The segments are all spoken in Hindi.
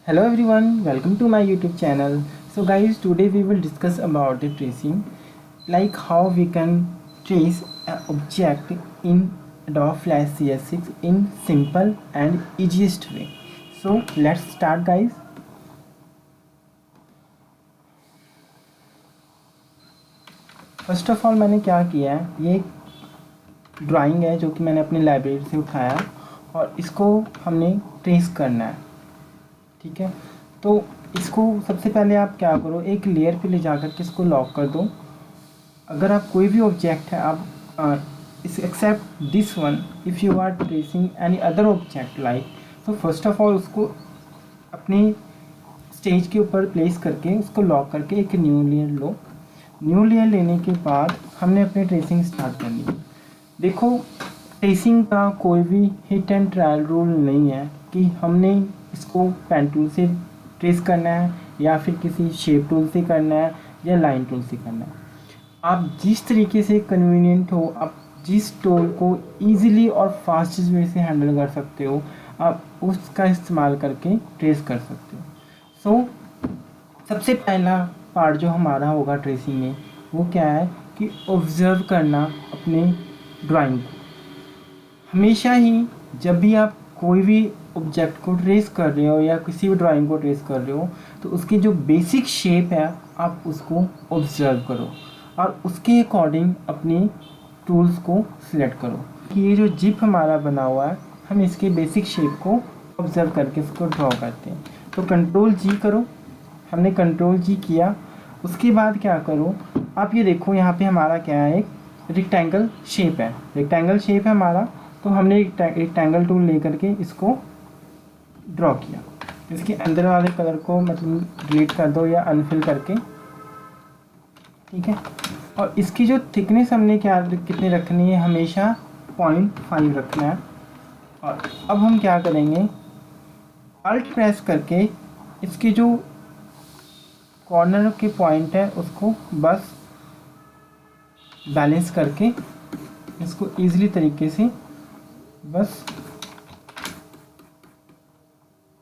Hello everyone, welcome to my YouTube channel. So guys, today we will discuss about the tracing, like how we can trace an object in Adobe Flash CS6 in simple and easiest way. So let's start guys. First of all मैंने क्या किया है, ये ड्राइंग है जो कि मैंने अपनी लाइब्रेरी से उठाया और इसको हमने ट्रेस करना है। ठीक है, तो इसको सबसे पहले आप क्या करो, एक लेयर पे ले जाकर के इसको लॉक कर दो। अगर आप कोई भी ऑब्जेक्ट है, आप इस except this one, if you are tracing any other object like, तो फर्स्ट ऑफ ऑल उसको अपने स्टेज के ऊपर प्लेस करके उसको लॉक करके एक न्यू लेयर लो। न्यू लेयर लेने के बाद हमने अपनी ट्रेसिंग स्टार्ट करनी है। देखो, ट्रेसिंग का कोई भी हिट एंड ट्रायल रूल नहीं है कि हमने इसको पेन टूल से ट्रेस करना है या फिर किसी शेप टूल से करना है या लाइन टूल से करना है। आप जिस तरीके से कन्वीनियंट हो, आप जिस टूल को इजीली और फास्टेस्ट वे से हैंडल कर सकते हो, आप उसका इस्तेमाल करके ट्रेस कर सकते हो। सो सबसे पहला पार्ट जो हमारा होगा ट्रेसिंग में, वो क्या है कि ऑब्ज़र्व करना अपने ड्राइंग को। हमेशा ही जब भी आप कोई भी ऑब्जेक्ट को ट्रेस कर रहे हो या किसी भी ड्राइंग को ट्रेस कर रहे हो, तो उसकी जो बेसिक शेप है आप उसको ऑब्ज़र्व करो और उसके अकॉर्डिंग अपनी टूल्स को सिलेक्ट करो कि ये जो जिप हमारा बना हुआ है, हम इसके बेसिक शेप को ऑब्ज़र्व करके इसको ड्रॉ करते हैं। तो कंट्रोल जी करो, हमने कंट्रोल जी किया। उसके बाद क्या करो, आप ये देखो यहाँ पे हमारा क्या है, एक रेक्टेंगल शेप है। रेक्टेंगल शेप है हमारा, तो हमने एक रेक्टेंगल टूल लेकर के इसको ड्रॉ किया। इसके अंदर वाले कलर को मतलब डिलीट कर दो या अनफिल करके। ठीक है, और इसकी जो थिकनेस हमने क्या कितनी रखनी है, हमेशा 0.5 रखना है। और अब हम क्या करेंगे, अल्ट प्रेस करके इसके जो कॉर्नर के पॉइंट है उसको बस बैलेंस करके इसको ईज़िली तरीके से बस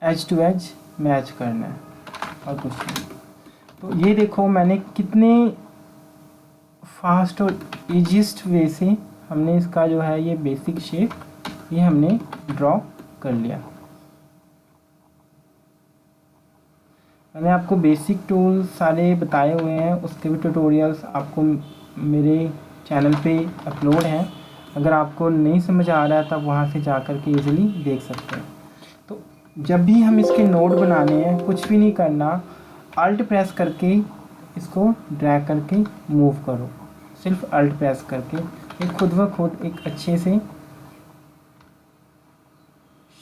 एज टू एज मैच करना है और कुछ नहीं। तो ये देखो मैंने कितने फास्ट और ईजीएस्ट वे से हमने इसका जो है ये बेसिक शेप ये हमने ड्रॉ कर लिया। मैंने आपको बेसिक टूल सारे बताए हुए हैं, उसके भी ट्यूटोरियल्स आपको मेरे चैनल पे अपलोड हैं। अगर आपको नहीं समझ आ रहा है तब वहाँ से जा कर के ईज़िली देख सकते हैं। तो जब भी हम इसके नोड बनाने हैं, कुछ भी नहीं करना, अल्ट प्रेस करके इसको ड्रैग करके मूव करो, सिर्फ अल्ट प्रेस करके ये खुद ब खुद एक अच्छे से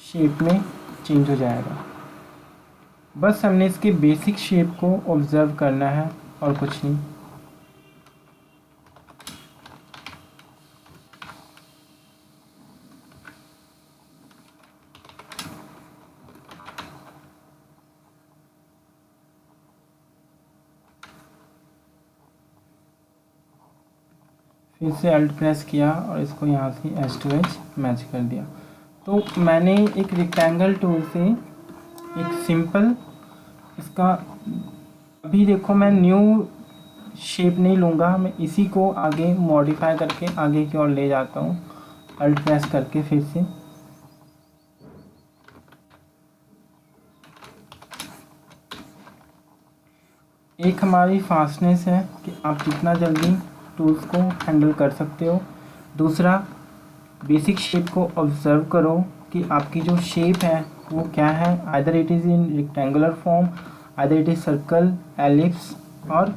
शेप में चेंज हो जाएगा। बस हमने इसके बेसिक शेप को ऑब्ज़र्व करना है और कुछ नहीं। फिर से अल्ट प्रेस किया और इसको यहाँ से एज टू एज मैच कर दिया। तो मैंने एक रेक्टेंगल टूल से एक सिंपल इसका, अभी देखो मैं न्यू शेप नहीं लूँगा, मैं इसी को आगे मॉडिफाई करके आगे की ओर ले जाता हूँ अल्ट प्रेस करके। फिर से एक हमारी फास्टनेस है कि आप जितना जल्दी टूल्स को हैंडल कर सकते हो। दूसरा, बेसिक शेप को ऑब्ज़र्व करो कि आपकी जो शेप है वो क्या है, either it is in rectangular form, either it is circle, ellipse और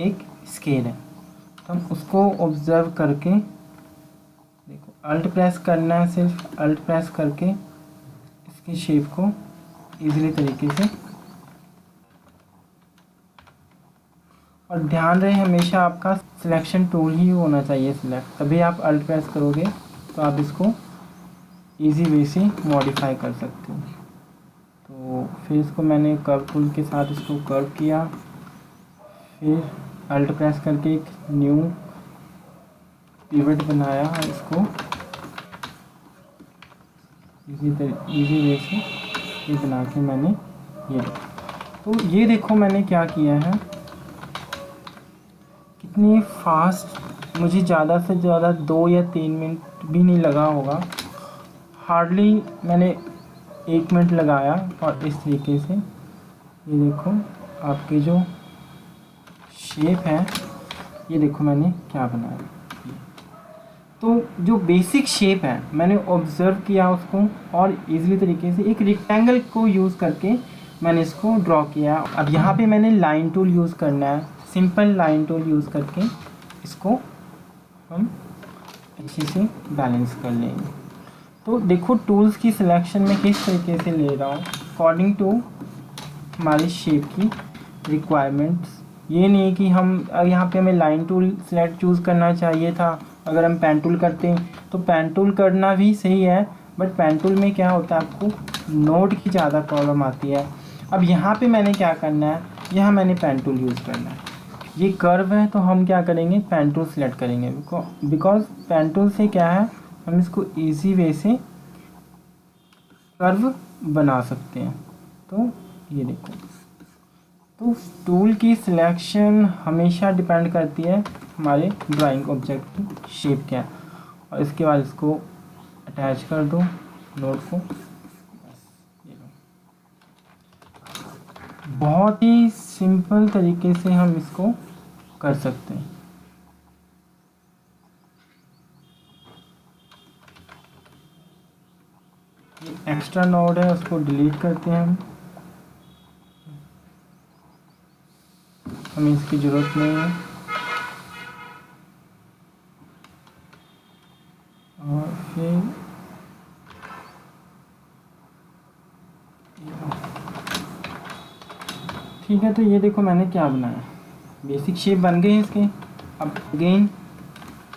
एक स्केल है। तो हम उसको ऑब्ज़र्व करके देखो, अल्ट प्रेस करना है, सिर्फ अल्ट प्रेस करके इसकी शेप को ईज़िली तरीके से। और ध्यान रहे हमेशा आपका सिलेक्शन टूल ही होना चाहिए सिलेक्ट, तभी आप अल्ट प्रेस करोगे तो आप इसको इजी वे से मॉडिफाई कर सकते हो। तो फिर इसको मैंने कर्व टूल के साथ इसको कर्व किया, फिर अल्ट प्रेस करके एक न्यू पिवट बनाया और इसको इजी वे से ये बना के मैंने ये तो ये देखो मैंने क्या किया है, कितनी फास्ट, मुझे ज़्यादा से ज़्यादा 2 या 3 मिनट भी नहीं लगा होगा, हार्डली मैंने 1 मिनट लगाया। और इस तरीके से ये देखो आपकी जो शेप है, ये देखो मैंने क्या बनाया। तो जो बेसिक शेप है मैंने ऑब्ज़र्व किया उसको, और इजीली तरीके से एक रेक्टेंगल को यूज़ करके मैंने इसको ड्रॉ किया। अब यहाँ पे मैंने लाइन टूल यूज़ करना है, सिंपल लाइन टूल यूज़ करके इसको हम अच्छे से बैलेंस कर लेंगे। तो देखो टूल्स की सिलेक्शन में किस तरीके से ले रहा हूँ, अकॉर्डिंग टू हमारी शेप की रिक्वायरमेंट्स। ये नहीं कि हम यहाँ पे हमें लाइन टूल सेलेक्ट चूज़ करना चाहिए था, अगर हम पेन टूल करते हैं तो पेन टूल करना भी सही है, बट पेन टूल में क्या होता है आपको नोड की ज़्यादा प्रॉब्लम आती है। अब यहाँ पे मैंने क्या करना है, यहाँ मैंने पेन टूल यूज़ करना है। ये कर्व है तो हम क्या करेंगे, पेन टूल सेलेक्ट करेंगे, बिकॉज पेन टूल से क्या है हम इसको ईजी वे से कर्व बना सकते हैं। तो ये देखो, तो टूल की सिलेक्शन हमेशा डिपेंड करती है हमारे ड्राइंग ऑब्जेक्ट की शेप क्या है, और इसके बाद इसको अटैच कर दो नोट को। बहुत ही सिंपल तरीके से हम इसको कर सकते हैं। ये एक्स्ट्रा नोड है उसको डिलीट करते हैं हमें इसकी ज़रूरत नहीं है। और फिर ठीक है, तो ये देखो मैंने क्या बनाया, बेसिक शेप बन गए हैं इसके। अब अगेन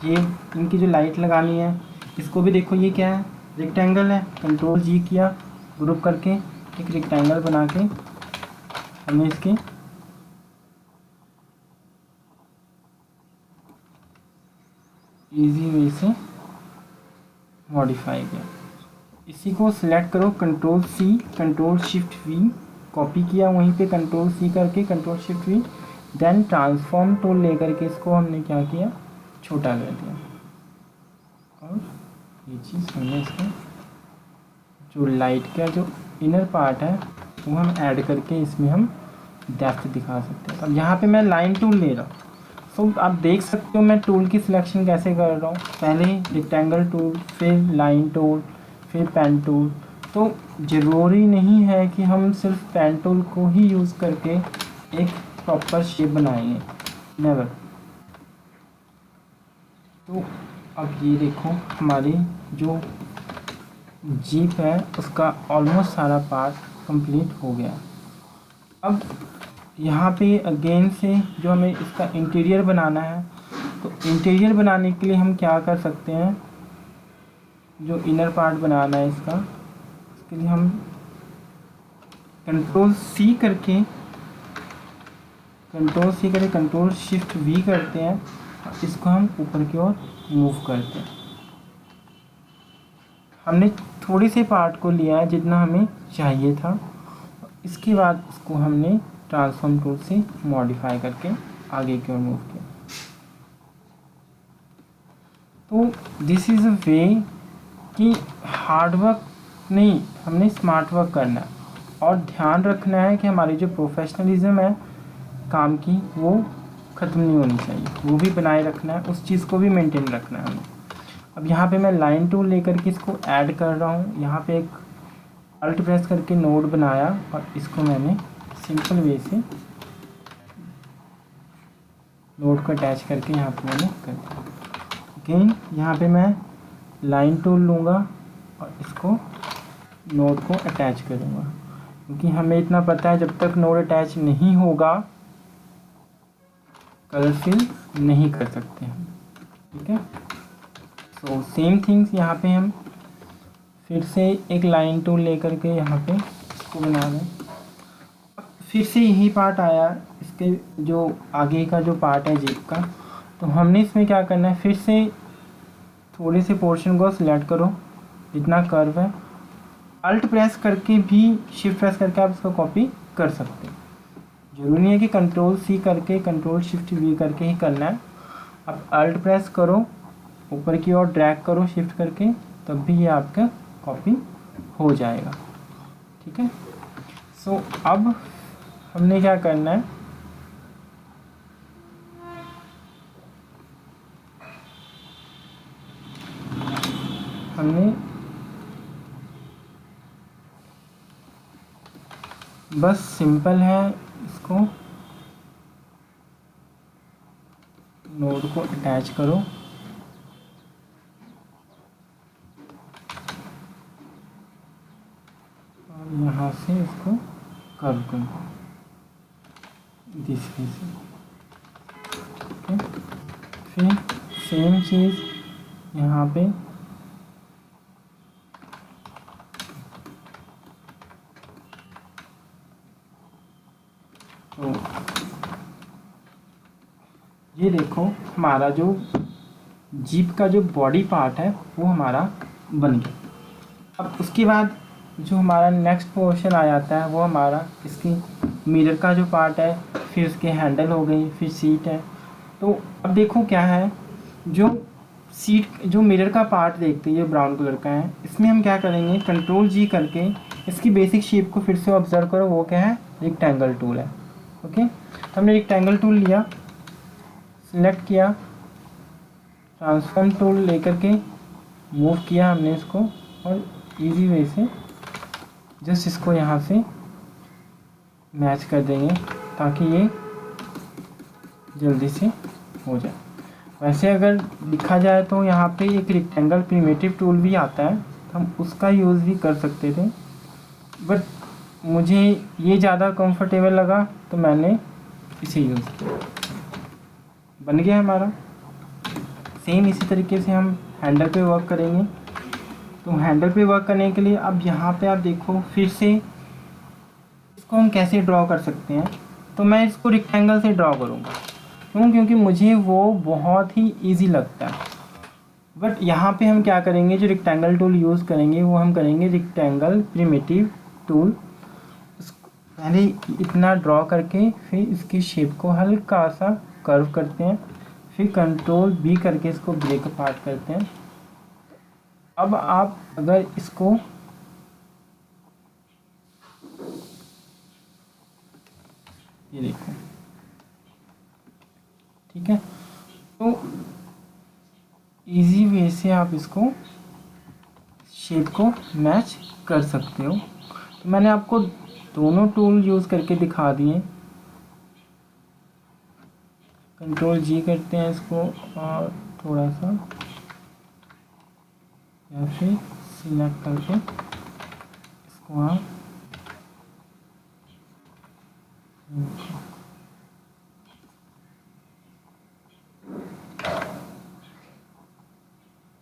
ये इनकी जो लाइट लगानी है, इसको भी देखो ये क्या है, रेक्टेंगल है, कंट्रोल जी किया, ग्रुप करके एक रेक्टेंगल बना के हमने इसके इजी वे से मॉडिफाई किया। इसी को सिलेक्ट करो, control C, control shift V, copy किया वहीं पे कंट्रोल सी करके control shift V, then transform tool लेकर के इसको हमने क्या किया, छोटा कर दिया। और ये चीज़ हमने इसका जो लाइट का जो इनर पार्ट है वो हम ऐड करके इसमें हम डेप्थ दिखा सकते हैं। अब यहाँ पे मैं लाइन टूल ले रहा हूँ, तो आप देख सकते हो मैं टूल की सिलेक्शन कैसे कर रहा हूँ, पहले रेक्टेंगल टूल, फिर लाइन टूल, फिर पेन टूल। तो ज़रूरी नहीं है कि हम सिर्फ पेन टूल को ही यूज़ करके एक प्रॉपर शेप बनाएंगे, नेवर। तो अब ये देखो हमारी जो जीप है उसका ऑलमोस्ट सारा पार्ट कंप्लीट हो गया। अब यहाँ पे अगेन से जो हमें इसका इंटीरियर बनाना है, तो इंटीरियर बनाने के लिए हम क्या कर सकते हैं, जो इनर पार्ट बनाना है इसका, उसके लिए हम कंट्रोल सी करके कंट्रोल शिफ्ट वी करते हैं, और इसको हम ऊपर की ओर मूव करते हैं। हमने थोड़ी से पार्ट को लिया है जितना हमें चाहिए था, इसके बाद इसको हमने ट्रांसफॉर्म टूल से मॉडिफाई करके आगे की ओर मूव किया। तो दिस इज़ अ वे कि हार्ड वर्क नहीं, हमने स्मार्ट वर्क करना है, और ध्यान रखना है कि हमारी जो प्रोफेशनलिज्म है काम की वो ख़त्म नहीं होनी चाहिए, वो भी बनाए रखना है, उस चीज़ को भी मेंटेन रखना है हमें। अब यहाँ पे मैं लाइन टूल लेकर के इसको ऐड कर रहा हूँ, यहाँ पे एक अल्ट प्रेस करके नोड बनाया, और इसको मैंने सिंपल वे से नोड को अटैच करके यहाँ पे मैंने कर दिया। अगेन यहाँ पे मैं लाइन टूल लूँगा और इसको नोड को अटैच करूँगा, क्योंकि हमें इतना पता है जब तक नोड अटैच नहीं होगा कलर फिल नहीं कर सकते हम, ठीक है। सो सेम थिंग्स यहाँ पे हम फिर से एक लाइन टूल लेकर के यहाँ पे इसको बना दें। फिर से यही पार्ट आया, इसके जो आगे का जो पार्ट है जेब का, तो हमने इसमें क्या करना है, फिर से थोड़े से पोर्शन को सिलेक्ट करो जितना कर्व है। अल्ट प्रेस करके भी, शिफ्ट प्रेस करके आप इसको कॉपी कर सकते हैं। जरूरी नहीं है कि कंट्रोल सी करके कंट्रोल शिफ्ट वी करके ही करना है। आप अल्ट प्रेस करो, ऊपर की ओर ड्रैग करो शिफ्ट करके, तब भी ये आपका कॉपी हो जाएगा। ठीक है। सो अब हमने क्या करना है, हमने बस सिंपल है, इसको नोड को अटैच करो और यहाँ से इसको कर दो दिस वे से। ओके, फिर सेम चीज़ यहाँ पे तो ये देखो हमारा जो जीप का जो बॉडी पार्ट है वो हमारा बन गया। अब उसके बाद जो हमारा नेक्स्ट पोर्शन आ जाता है वो हमारा इसकी मिरर का जो पार्ट है, फिर उसके हैंडल हो गई, फिर सीट है। तो अब देखो क्या है, जो सीट जो मिरर का पार्ट देखते हैं ये ब्राउन कलर का है, इसमें हम क्या करेंगे, कंट्रोल जी करके इसकी बेसिक शेप को फिर से ऑब्जर्व करो, वो क्या है, रेक्टेंगल टूल है। ओके, हमने रेक्टेंगल टूल लिया, सिलेक्ट किया, ट्रांसफॉर्म टूल लेकर के मूव किया हमने इसको, और इजी वे से जस्ट इसको यहाँ से मैच कर देंगे ताकि ये जल्दी से हो जाए। वैसे अगर दिखा जाए तो यहाँ पे एक रेक्टेंगल प्रिमिटिव टूल भी आता है, तो हम उसका यूज़ भी कर सकते थे, बट मुझे ये ज़्यादा कंफर्टेबल लगा तो मैंने इसे यूज़ किया। बन गया हमारा। सेम इसी तरीके से हम हैंडल पे वर्क करेंगे। तो हैंडल पे वर्क करने के लिए अब यहाँ पे आप देखो फिर से इसको हम कैसे ड्रॉ कर सकते हैं। तो मैं इसको रेक्टेंगल से ड्रॉ करूँगा, क्यों, क्योंकि मुझे वो बहुत ही ईजी लगता है। बट यहाँ पे हम क्या करेंगे, जो रेक्टेंगल टूल यूज़ करेंगे वो हम करेंगे रेक्टेंगल प्रिमिटिव टूल। पहले इतना ड्रॉ करके फिर इसकी शेप को हल्का सा कर्व करते हैं, फिर कंट्रोल बी करके इसको ब्रेक अपार्ट करते हैं। अब आप अगर इसको ये देखो, ठीक है, तो इजी वे से आप इसको शेप को मैच कर सकते हो। तो मैंने आपको दोनों टूल यूज़ करके दिखा दिए। कंट्रोल जी करते हैं इसको और थोड़ा सा या फिर सिलेक्ट करके इसको आप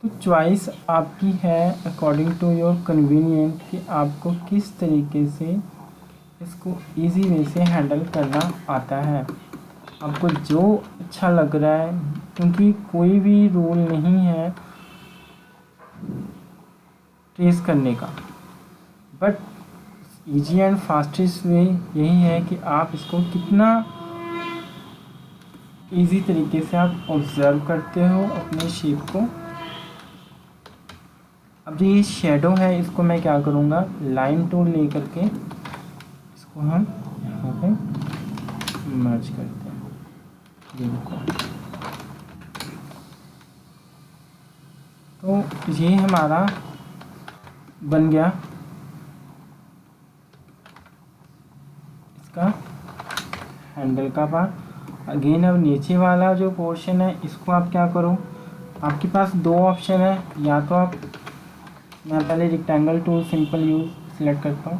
तो चॉइस आपकी है अकॉर्डिंग टू योर कन्वीनियंट कि आपको किस तरीके से इसको इजी वे से हैंडल करना आता है, आपको जो अच्छा लग रहा है, क्योंकि कोई भी रूल नहीं है ट्रेस करने का। But easy and fastest way यही है कि आप इसको कितना इजी तरीके से आप ऑब्जर्व करते हो अपने शेप को। अब जो ये शेडो है इसको मैं क्या करूँगा, लाइन टूल ले करके इसको हम यहाँ पे मर्ज करते हैं। ये देखो, तो ये हमारा बन गया इसका हैंडल का पार्ट। अगेन अब नीचे वाला जो पोर्शन है इसको आप क्या करो, आपके पास दो ऑप्शन है, या तो आप, मैं पहले rectangle tool simple use select करता हूँ,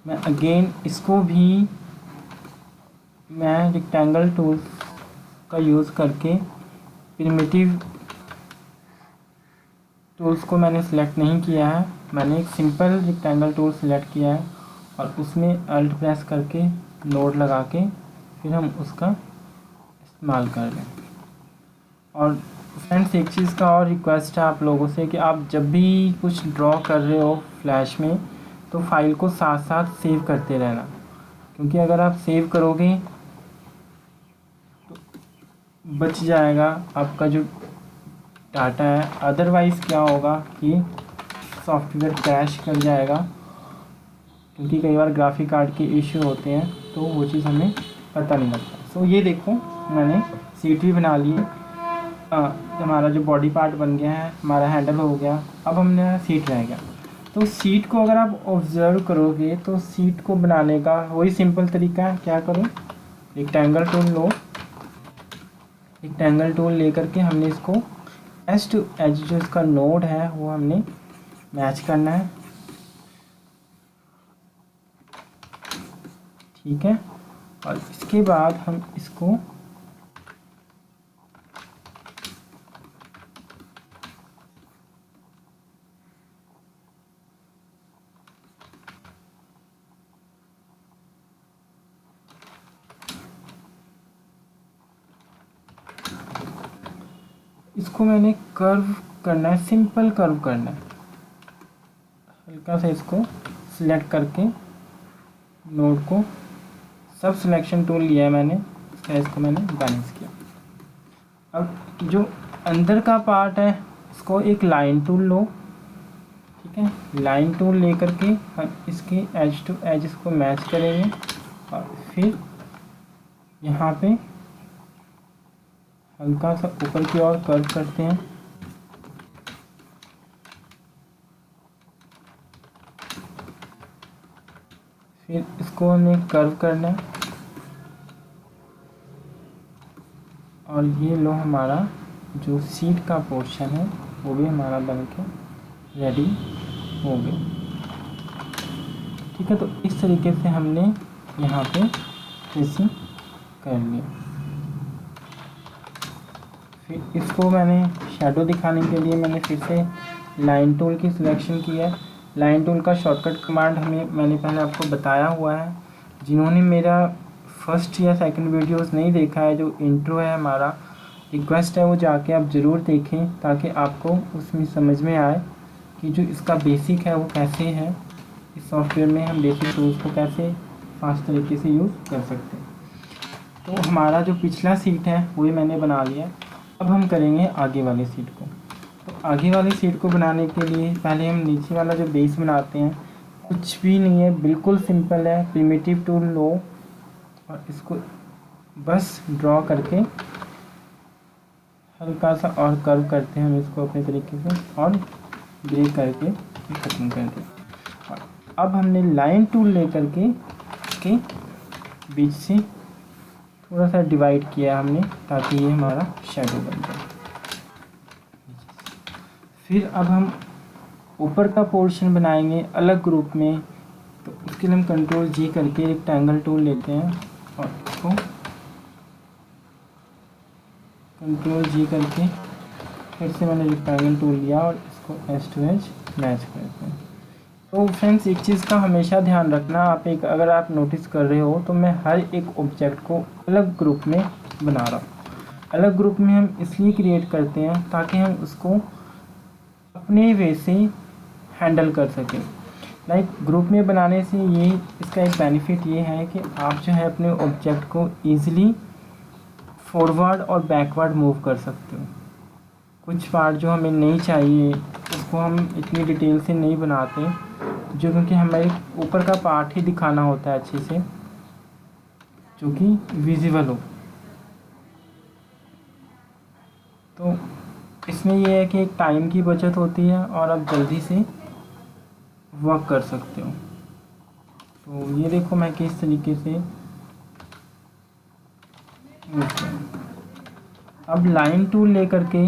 मैं अगेन इसको भी मैं रेक्टेंगल टूल का यूज़ करके प्रिमिटिव टूल्स को मैंने सिलेक्ट नहीं किया है, मैंने एक सिंपल रेक्टेंगल टूल सिलेक्ट किया है और उसमें अल्ट प्रेस करके नोड लगा के फिर हम उसका इस्तेमाल कर लें। और फ्रेंड्स एक चीज़ का और रिक्वेस्ट है आप लोगों से कि आप जब भी कुछ ड्रॉ कर रहे हो फ्लैश में तो फाइल को साथ साथ सेव करते रहना, क्योंकि अगर आप सेव करोगे तो बच जाएगा आपका जो डाटा है। अदरवाइज़ क्या होगा कि सॉफ्टवेयर क्रैश कर जाएगा, क्योंकि कई बार ग्राफिक कार्ड के इश्यू होते हैं तो वो चीज़ हमें पता नहीं लगता। सो ये देखो मैंने सीट भी बना ली है। हमारा जो बॉडी पार्ट बन गया है, हमारा हैंडल हो गया, अब हमने सीट रह गया। तो सीट को अगर आप ऑब्जर्व करोगे तो सीट को बनाने का वही सिंपल तरीका है। क्या करो, रेक्टेंगल टूल लो, रेक्टेंगल टूल लेकर के हमने इसको एज टू एज जो इसका नोड है वो हमने मैच करना है, ठीक है। और इसके बाद हम इसको मैंने कर्व करना है, सिंपल कर्व करना है। हल्का सा इसको सिलेक्ट करके नोड को सब सिलेक्शन टूल लिया है मैंने, इसको मैंने बैलेंस किया। अब जो अंदर का पार्ट है इसको एक लाइन टूल लो, ठीक है। लाइन टूल लेकर के हम इसके एज टू एज इसको मैच करेंगे और फिर यहाँ पे हल्का सा ऊपर की ओर कर्व करते हैं। फिर इसको हमें कर्व करना है और ये लो हमारा जो सीट का पोर्शन है वो भी हमारा बन के रेडी हो गया, ठीक है। तो इस तरीके से हमने यहाँ पे ट्रेसिंग कर लिया। फिर इसको मैंने शैडो दिखाने के लिए मैंने फिर से लाइन टूल की सिलेक्शन की है। लाइन टूल का शॉर्टकट कमांड मैंने पहले आपको बताया हुआ है। जिन्होंने मेरा फर्स्ट या सेकंड वीडियोस नहीं देखा है, जो इंट्रो है हमारा, रिक्वेस्ट है वो जाके आप ज़रूर देखें ताकि आपको उसमें समझ में आए कि जो इसका बेसिक है वो कैसे है, इस सॉफ्टवेयर में हम बेसिक टूल्स को कैसे फास्ट तरीके से यूज़ कर सकते हैं। तो हमारा जो पिछला सीट है वही मैंने बना लिया। अब हम करेंगे आगे वाले सीट को। तो आगे वाली सीट को बनाने के लिए पहले हम नीचे वाला जो बेस बनाते हैं, कुछ भी नहीं है, बिल्कुल सिंपल है। प्रिमिटिव टूल लो और इसको बस ड्रॉ करके हल्का सा और कर्व करते हैं हम इसको अपने तरीके से और ग्रे करके ख़त्म कर दें। अब हमने लाइन टूल लेकर के इसके बीच से थोड़ा सा डिवाइड किया हमने ताकि ये हमारा शैडो बन जाए। फिर अब हम ऊपर का पोर्शन बनाएंगे अलग ग्रुप में, तो उसके लिए हम कंट्रोल जी करके रेक्टेंगल टूल लेते हैं और इसको कंट्रोल जी करके फिर से मैंने रेक्टेंगल टूल लिया और इसको एज टू एज मैच करते हैं। तो फ्रेंड्स एक चीज़ का हमेशा ध्यान रखना, अगर आप नोटिस कर रहे हो तो मैं हर एक ऑब्जेक्ट को अलग ग्रुप में बना रहा हूँ। अलग ग्रुप में हम इसलिए क्रिएट करते हैं ताकि हम उसको अपने वे से हैंडल कर सकें। लाइक ग्रुप में बनाने से ये इसका एक बेनिफिट ये है कि आप जो है अपने ऑब्जेक्ट को ईज़िली फॉरवर्ड और बैकवर्ड मूव कर सकते हो। कुछ पार्ट जो हमें नहीं चाहिए उसको हम इतनी डिटेल से नहीं बनाते, जो क्योंकि हमें ऊपर का पार्ट ही दिखाना होता है अच्छे से, जो कि विजिबल हो। तो इसमें यह है कि एक टाइम की बचत होती है और आप जल्दी से वर्क कर सकते हो। तो ये देखो मैं किस तरीके से अब लाइन टूल लेकर के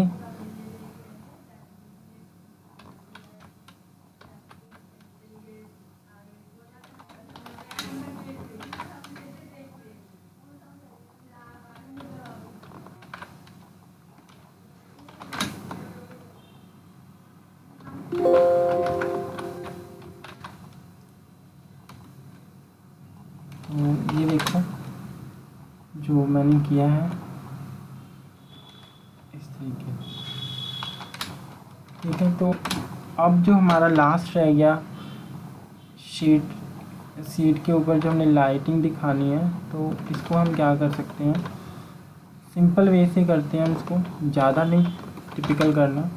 ये देखो जो मैंने किया है इस तरीके से। ठीक है। तो अब जो हमारा लास्ट रह गया शीट के ऊपर जो हमने लाइटिंग दिखानी है, तो इसको हम क्या कर सकते हैं, सिंपल वे से करते हैं हम इसको, ज़्यादा नहीं टिपिकल करना।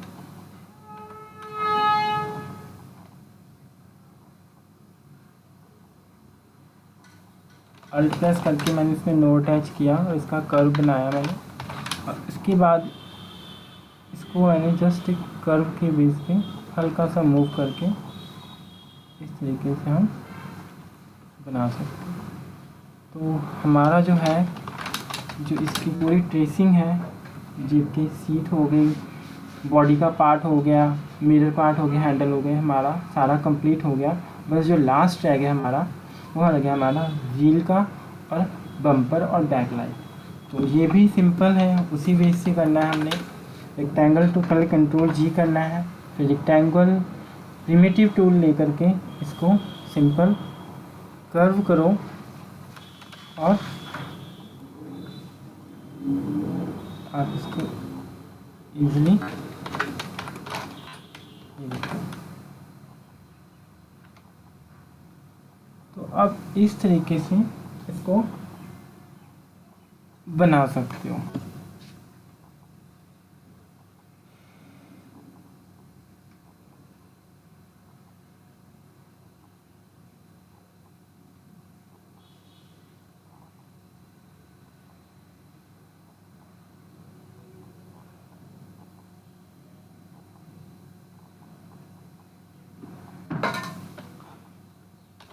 अल्ट प्रेस करके मैंने इसमें नो अटैच किया और इसका कर्व बनाया मैंने, और इसके बाद इसको मैंने जस्ट एक कर्व के बेस पे हल्का सा मूव करके इस तरीके से हम बना सकते हैं। तो हमारा जो है, जो इसकी पूरी ट्रेसिंग है, जीप की सीट हो गई, बॉडी का पार्ट हो गया, मिरर पार्ट हो गया, हैंडल हो गया, हमारा सारा कंप्लीट हो गया। बस जो लास्ट रह गया हमारा, वो रह गया हमारा व्हील का और बम्पर और बैक लाइट। तो ये भी सिंपल है, उसी बेस से करना है हमने। रेक्टेंगल टू पहले कंट्रोल जी करना है, फिर रेक्टेंगल प्रिमिटिव टूल लेकर के इसको सिंपल कर्व करो और आप इसको इजीली तो अब इस तरीके से इसको बना सकते हो।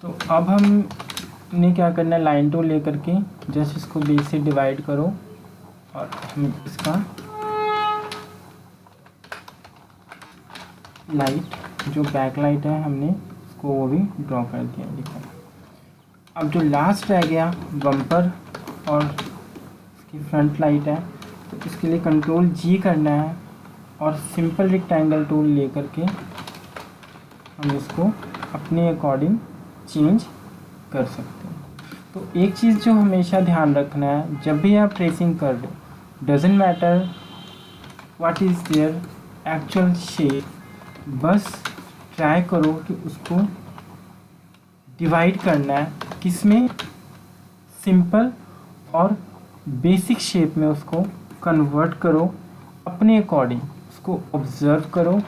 तो अब हमने क्या करना है, लाइन टूल लेकर के जस्ट इसको बीच से डिवाइड करो और हम इसका लाइट, जो बैक लाइट है हमने इसको वो भी ड्रॉ कर दिया। देखो अब जो लास्ट रह गया बम्पर और इसकी फ्रंट लाइट है, तो इसके लिए कंट्रोल जी करना है और सिंपल रेक्टेंगल टूल लेकर के हम इसको अपने अकॉर्डिंग चेंज कर सकते हैं। तो एक चीज़ जो हमेशा ध्यान रखना है, जब भी आप ट्रेसिंग कर रहे हो, doesn't matter what is their actual shape, बस ट्राई करो कि उसको डिवाइड करना है किसमें, सिंपल और बेसिक शेप में उसको कन्वर्ट करो अपने अकॉर्डिंग, उसको ऑब्जर्व करो,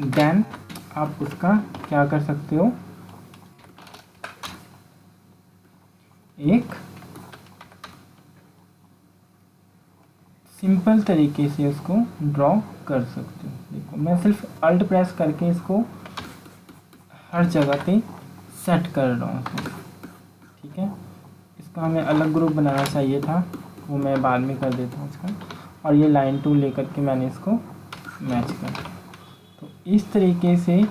देन आप उसका क्या कर सकते हो, एक सिंपल तरीके से उसको ड्रॉ कर सकते हो। देखो मैं सिर्फ अल्ट प्रेस करके इसको हर जगह पे सेट कर रहा हूँ, ठीक है। इसका हमें अलग ग्रुप बनाना चाहिए था, वो मैं बाद में कर देता हूँ इसका। और ये लाइन टूल लेकर के मैंने इसको मैच कर दिया। तो इस तरीके से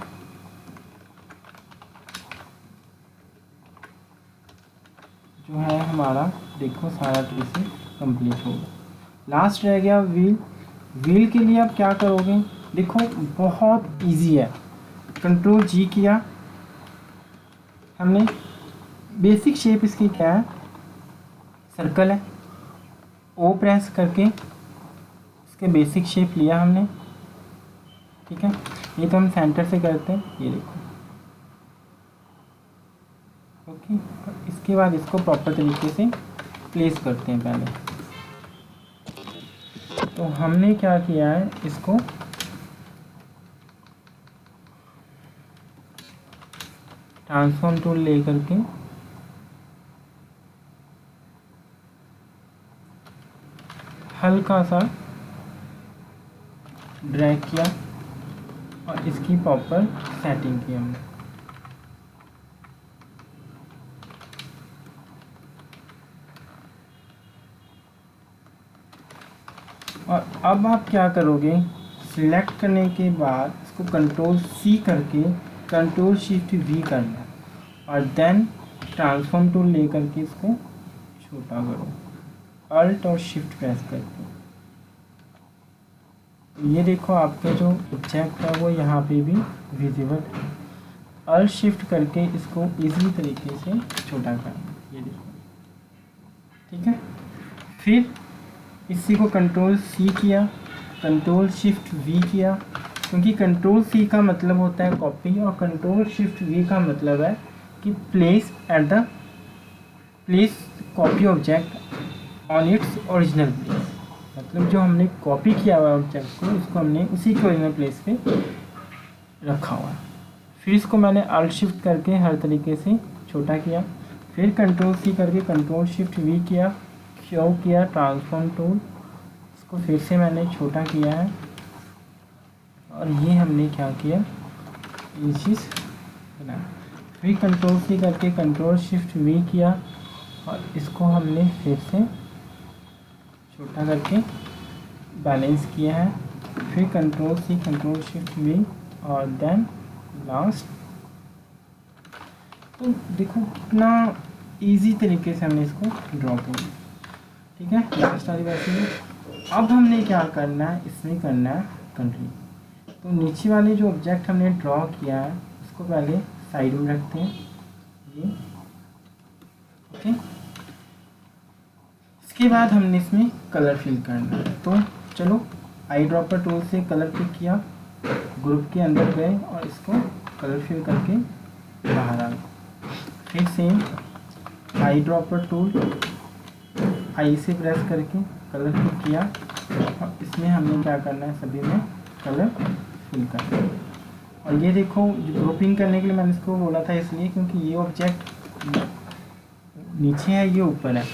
जो है हमारा, देखो सारा ट्रेसिंग कंप्लीट हो गया। लास्ट रह गया व्हील। व्हील के लिए आप क्या करोगे, देखो बहुत इजी है। कंट्रोल जी किया हमने, बेसिक शेप इसकी क्या है, सर्कल है। ओ प्रेस करके इसके बेसिक शेप लिया हमने, ठीक है। ये तो हम सेंटर से करते हैं, ये देखो, ओके। इसके बाद इसको प्रॉपर तरीके से प्लेस करते हैं पहले। तो हमने क्या किया है, इसको ट्रांसफॉर्म टूल ले करके हल्का सा ड्रैग किया और इसकी प्रॉपर सेटिंग की हमने। और अब आप क्या करोगे, सिलेक्ट करने के बाद इसको कंट्रोल सी करके कंट्रोल शिफ्ट वी करना है और देन ट्रांसफॉर्म टूल ले करके इसको छोटा करो, अल्ट और शिफ्ट प्रेस करके। ये देखो आपका जो ऑब्जेक्ट है वो यहाँ पे भी विजिबल है। अल्ट शिफ्ट करके इसको इजीली तरीके से छोटा करना, ये देखो, ठीक है। फिर इसी को कंट्रोल सी किया, कंट्रोल शिफ्ट वी किया क्योंकि कंट्रोल सी का मतलब होता है कॉपी और कंट्रोल शिफ्ट वी का मतलब है कि place copy object on its original place. मतलब जो हमने कॉपी किया हुआ ऑब्जेक्ट को, उसको हमने उसी के ओरिजिनल प्लेस पे रखा हुआ है। फिर इसको मैंने अल्ट शिफ्ट करके हर तरीके से छोटा किया, फिर कंट्रोल सी करके कंट्रोल शिफ्ट वी किया, शो किया ट्रांसफॉर्म टूल, इसको फिर से मैंने छोटा किया है और ये हमने क्या किया, इंचेस बनाया। फिर कंट्रोल सी करके कंट्रोल शिफ्ट वी किया और इसको हमने फिर से छोटा करके बैलेंस किया है। फिर control C control shift V और देन लास्ट। तो देखो कितना इजी तरीके से हमने इसको ड्रॉ किया, ठीक है। लास्ट वाली वैसे ही। अब हमने क्या करना है, इसमें करना है कंट्री। तो नीचे वाले जो ऑब्जेक्ट हमने ड्रॉ किया है उसको पहले साइड में रखते हैं, ये ओके। इसके बाद हमने इसमें कलर फिल करना है। तो चलो आई ड्रॉपर टूल से कलर पिक किया, ग्रुप के अंदर गए और इसको कलर फिल करके बाहर आ गए। फिर सेम आई ड्रॉपर टूल, आई से प्रेस करके कलर पिक किया और इसमें हमने क्या करना है, सभी में कलर फिल करना है। और ये देखो ग्रुपिंग करने के लिए मैंने इसको बोला था इसलिए क्योंकि ये ऑब्जेक्ट नीचे है, ये ऊपर है।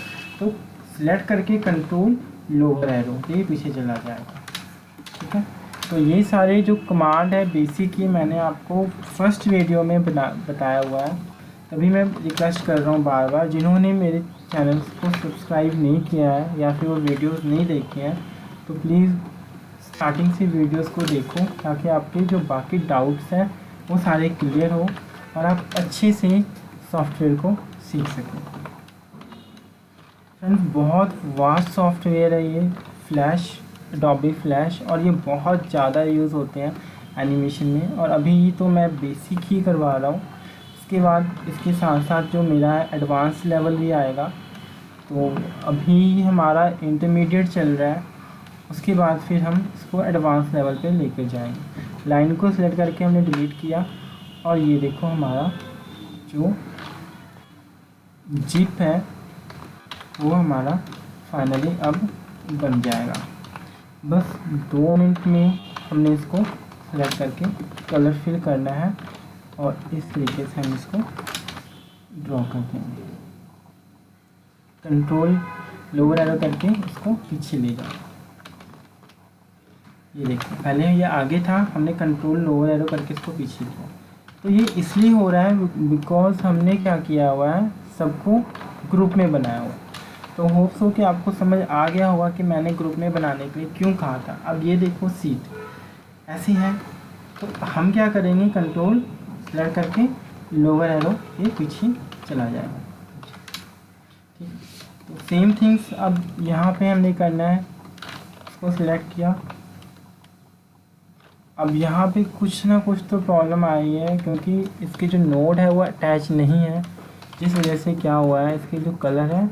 तो सिलेक्ट करके कंट्रोल लोअर एरो, ये पीछे चला जाएगा, ठीक है। तो ये सारे जो कमांड है बेसिक, ये मैंने आपको फर्स्ट वीडियो में बताया हुआ है। तभी मैं रिक्वेस्ट कर रहा हूँ बार बार, जिन्होंने मेरे चैनल को सब्सक्राइब नहीं किया है या फिर वो वीडियोस नहीं देखे हैं, तो प्लीज़ स्टार्टिंग से वीडियोस को देखो ताकि आपके जो बाकी डाउट्स हैं वो सारे क्लियर हो और आप अच्छे से सॉफ्टवेयर को सीख सकें। फ्रेंड्स बहुत वास्ट सॉफ्टवेयर है ये फ्लैश, एडोबी फ्लैश, और ये बहुत ज़्यादा यूज़ होते हैं एनिमेशन में। और अभी तो मैं बेसिक ही करवा रहा हूँ, इसके बाद इसके साथ साथ जो मेरा एडवांस लेवल भी आएगा। तो अभी हमारा इंटरमीडिएट चल रहा है, उसके बाद फिर हम इसको एडवांस लेवल पे लेकर जाएंगे। लाइन को सिलेक्ट करके हमने डिलीट किया और ये देखो हमारा जो जिप है वो हमारा फाइनली अब बन जाएगा। बस 2 मिनट में हमने इसको सेलेक्ट करके कलर फिल करना है और इस तरीके से हम इसको ड्रॉ करते हैं। कंट्रोल लोअर एरो करके इसको पीछे ले जाओ। ये देखो पहले ये आगे था, हमने कंट्रोल लोअर एरो करके इसको पीछे किया। तो ये इसलिए हो रहा है बिकॉज हमने क्या किया हुआ है, सबको ग्रुप में बनाया हुआ है। तो होप्स हो कि आपको समझ आ गया होगा कि मैंने ग्रुप में बनाने के लिए क्यों कहा था। अब ये देखो सीट ऐसी है, तो हम क्या करेंगे, कंट्रोल सेलेक्ट करके लोअर एरो ये पीछे चला जाएगा, ठीक। तो सेम थिंग्स अब यहाँ पे हमने करना है, इसको सिलेक्ट किया। अब यहाँ पे कुछ ना कुछ तो प्रॉब्लम आई है क्योंकि इसके जो नोड है वो अटैच नहीं है, जिस वजह से क्या हुआ है, इसके जो कलर है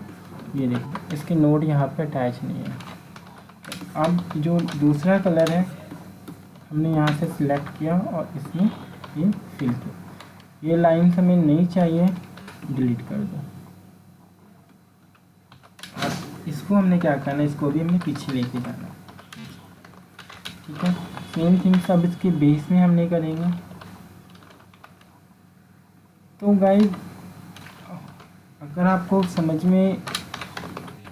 ये देखो, इसके नोड यहाँ पे अटैच नहीं है। अब जो दूसरा कलर है हमने यहाँ से सिलेक्ट किया और इसमें ये फिल किया। ये लाइन्स हमें नहीं चाहिए, डिलीट कर दो। अब इसको हमने क्या करना है, इसको भी हमने पीछे लेके जाना है, ठीक है। सेम थिंग्स अब इसके बेस में हमने करेंगे। तो गाइस अगर आपको समझ में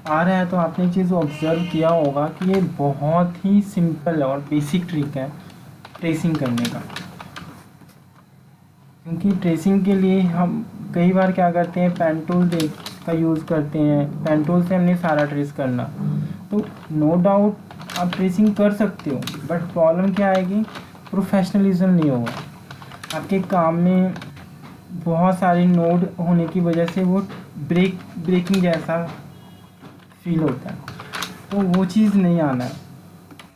आ रहा है तो आपने एक चीज़ ऑब्ज़र्व किया होगा कि ये बहुत ही सिंपल और बेसिक ट्रिक है ट्रेसिंग करने का। क्योंकि ट्रेसिंग के लिए हम कई बार क्या करते हैं, पेन टूल का यूज़ करते हैं, पेन टूल से हमने सारा ट्रेस करना। तो नो डाउट आप ट्रेसिंग कर सकते हो, बट प्रॉब्लम क्या आएगी, प्रोफेशनलिज्म नहीं होगा आपके काम में। बहुत सारे नोड होने की वजह से वो ब्रेकिंग जैसा फील होता है, तो वो चीज़ नहीं आना है,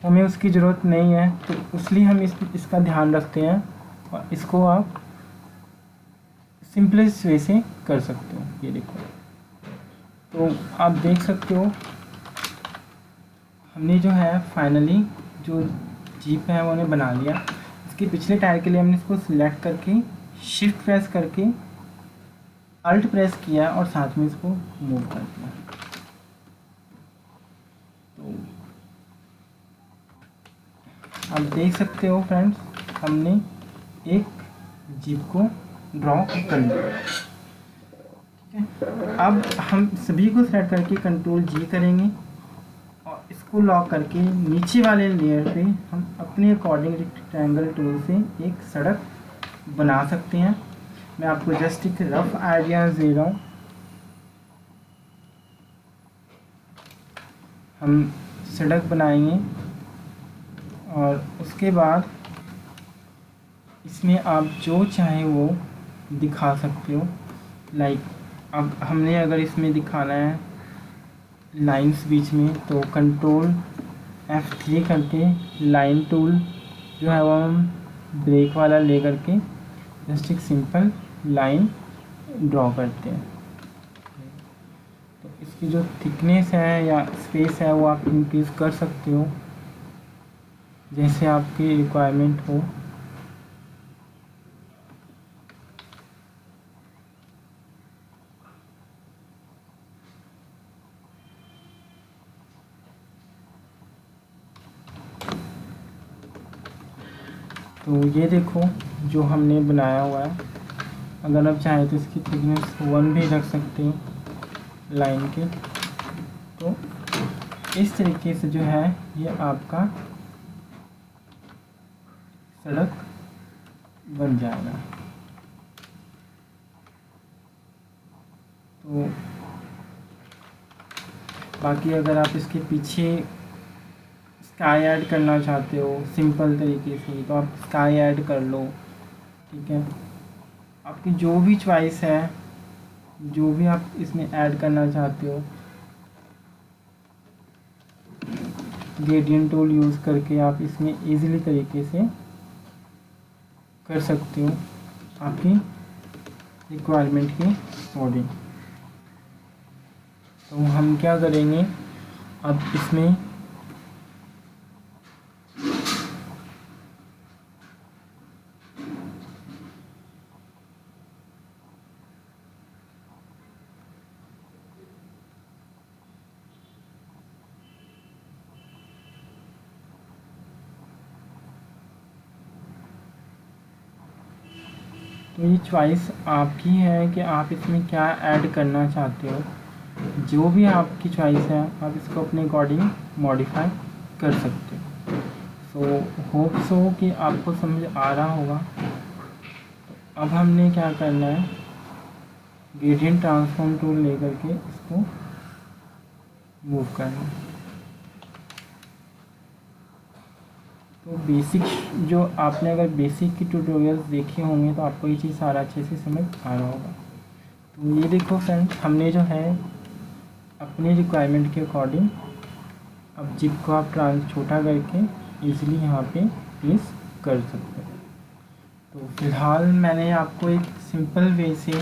हमें उसकी ज़रूरत नहीं है। तो इसलिए हम इसका ध्यान रखते हैं और इसको आप सिंपलेस्ट वे से कर सकते हो। ये देखो, तो आप देख सकते हो हमने जो है फाइनली जो जीप है वो बना लिया। इसके पिछले टायर के लिए हमने इसको सिलेक्ट करके शिफ्ट प्रेस करके अल्ट प्रेस किया और साथ में इसको मूव कर दिया। तो आप देख सकते हो फ्रेंड्स, हमने एक जीप को ड्रॉ कर लिया। ठीक है, अब हम सभी को सेलेक्ट करके कंट्रोल जी करेंगे और इसको लॉक करके नीचे वाले लेयर पे हम अपने अकॉर्डिंग रेक्टेंगल टूल से एक सड़क बना सकते हैं। मैं आपको जस्ट एक रफ आइडिया दे रहा हूँ। हम सड़क बनाएंगे और उसके बाद इसमें आप जो चाहे वो दिखा सकते हो। लाइक अब हमने अगर इसमें दिखाना है लाइंस बीच में, तो कंट्रोल F3 करके लाइन टूल जो है वो हम ब्रेक वाला ले करके जस्ट एक सिंपल लाइन ड्रॉ करते हैं। तो इसकी जो थिकनेस है या स्पेस है वो आप इंक्रीज कर सकते हो जैसे आपकी रिक्वायरमेंट हो। तो ये देखो जो हमने बनाया हुआ है, अगर आप चाहें तो इसकी थिकनेस 1 भी रख सकते हो लाइन के। तो इस तरीके से जो है ये आपका सड़क बन जाएगा। तो बाकी अगर आप इसके पीछे स्काई ऐड करना चाहते हो सिंपल तरीके से, तो आप स्काई ऐड कर लो। ठीक है, आपकी जो भी चॉइस है, जो भी आप इसमें ऐड करना चाहते हो, ग्रेडियंट टूल यूज़ करके आप इसमें इजीली तरीके से कर सकते हो आपकी रिक्वायरमेंट के अकॉर्डिंग। तो हम क्या करेंगे अब इसमें तो ये चॉइस आपकी है कि आप इसमें क्या ऐड करना चाहते हो। जो भी आपकी चॉइस है आप इसको अपने अकॉर्डिंग मॉडिफाई कर सकते हो। सो होप सो कि आपको समझ आ रहा होगा। तो अब हमने क्या करना है, ग्रेडियंट ट्रांसफॉर्म टूल लेकर के इसको मूव करना है। तो बेसिक जो आपने अगर बेसिक की ट्यूटोरियल्स देखे होंगे तो आपको ये चीज़ सारा अच्छे से समझ आ रहा होगा। तो ये देखो फ्रेंड्स, हमने जो है अपने रिक्वायरमेंट के अकॉर्डिंग अब जिप को आप छोटा करके इजीली यहाँ पे प्लेस कर सकते हो। तो फिलहाल मैंने आपको एक सिंपल वे से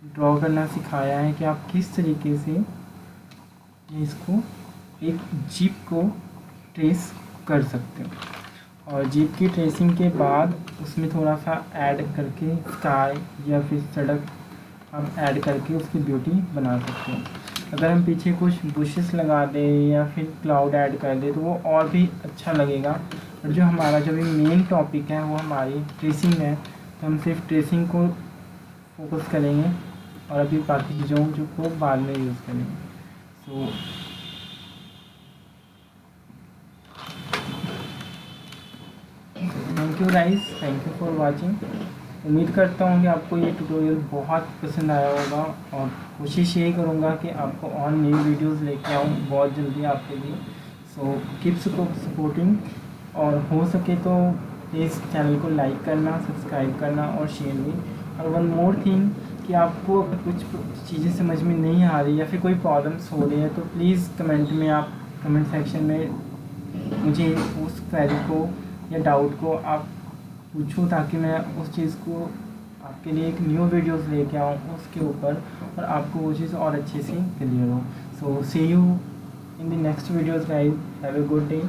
ड्रॉ करना सिखाया है कि आप किस तरीके से इसको एक जीप को ट्रेस कर सकते हो। और जीप की ट्रेसिंग के बाद उसमें थोड़ा सा ऐड करके स्काई या फिर सड़क हम ऐड करके उसकी ब्यूटी बना सकते हैं। अगर हम पीछे कुछ बुशेस लगा दें या फिर क्लाउड ऐड कर दें तो वो और भी अच्छा लगेगा। और जो हमारा जो भी मेन टॉपिक है वो हमारी ट्रेसिंग है, तो हम सिर्फ ट्रेसिंग को फोकस करेंगे और अभी बाकी चीज़ों जो को बाद में यूज़ करेंगे। So thank you guys, thank you for watching. उम्मीद करता हूँ कि आपको ये ट्यूटोरियल बहुत पसंद आया होगा और कोशिश यही करूँगा कि आपको और न्यू वीडियोस लेके आऊँ बहुत जल्दी आपके लिए। सो कीप सपोर्टिंग और हो सके तो प्लीज़ चैनल को लाइक करना, सब्सक्राइब करना और शेयर भी। और वन मोर थिंग कि आपको अगर कुछ चीज़ें समझ में नहीं आ रही या फिर कोई प्रॉब्लम्स हो रही है तो प्लीज़ कमेंट में आप कमेंट सेक्शन में मुझे उस क्वेरी को या डाउट को आप पूछो ताकि मैं उस चीज़ को आपके लिए एक न्यू वीडियोस लेके आऊँ उसके ऊपर और आपको वो चीज़ और अच्छे से क्लियर हो। So see you in the next videos guys, have a good day.